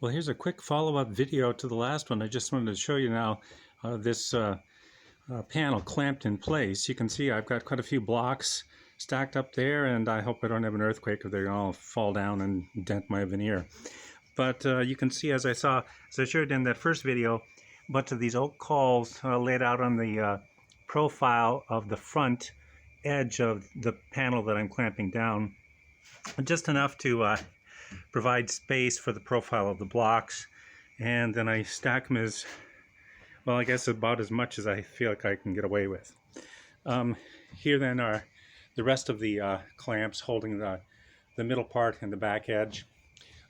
Well, here's a quick follow-up video to the last one. I just wanted to show you now this panel clamped in place. You can see I've got quite a few blocks stacked up there, and I hope I don't have an earthquake or they all fall down and dent my veneer. But you can see, as I showed in that first video, a bunch of these oak cauls laid out on the profile of the front edge of the panel that I'm clamping down, just enough to provide space for the profile of the blocks. And then I stack them as well, I guess about as much as I feel like I can get away with. Here then are the rest of the clamps holding the middle part and the back edge.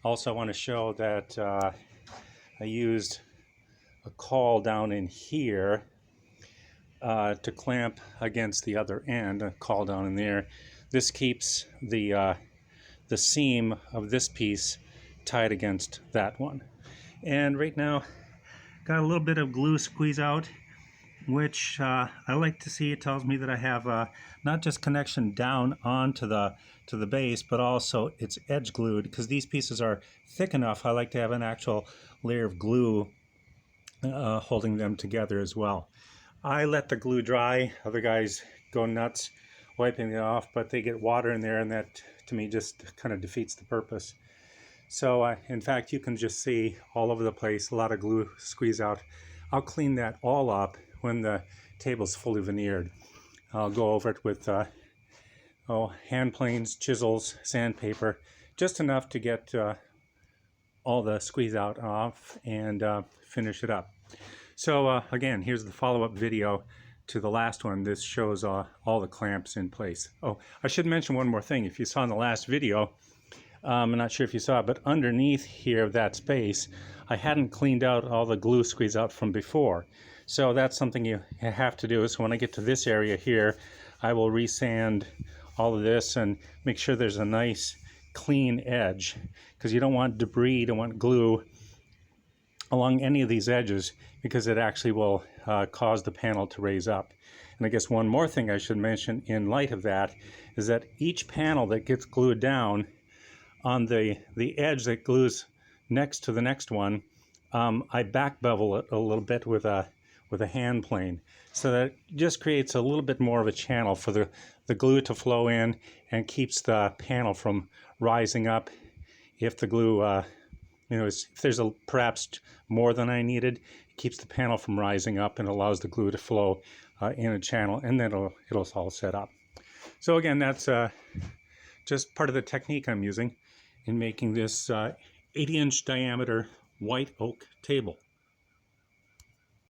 Also, I want to show that I used a caul down in here to clamp against the other end, a caul down in there. This keeps the seam of this piece tied against that one. And right now, got a little bit of glue squeeze out, which I like to see. It tells me that I have not just connection down onto the base, but also it's edge glued, because these pieces are thick enough. I like to have an actual layer of glue holding them together as well. I let the glue dry. Other guys go nuts wiping it off, but they get water in there, and that to me just kind of defeats the purpose. So in fact, you can just see all over the place a lot of glue squeeze out. I'll clean that all up when the table's fully veneered. I'll go over it with hand planes, chisels, sandpaper, just enough to get all the squeeze out off and finish it up. So again, here's the follow-up video to the last one. This shows all the clamps in place. Oh, I should mention one more thing. If you saw in the last video, I'm not sure if you saw it, but underneath here, that space, I hadn't cleaned out all the glue squeeze out from before. So that's something you have to do. So when I get to this area here, I will resand all of this and make sure there's a nice clean edge, because you don't want debris, you don't want glue along any of these edges, because it actually will cause the panel to raise up. And I guess one more thing I should mention in light of that is that each panel that gets glued down, on the edge that glues next to the next one, I back bevel it a little bit with a hand plane, so that it just creates a little bit more of a channel for the glue to flow in, and keeps the panel from rising up. If the glue, if there's perhaps more than I needed, it keeps the panel from rising up and allows the glue to flow in a channel, and then it'll all set up. So again, that's just part of the technique I'm using in making this 80-inch diameter white oak table.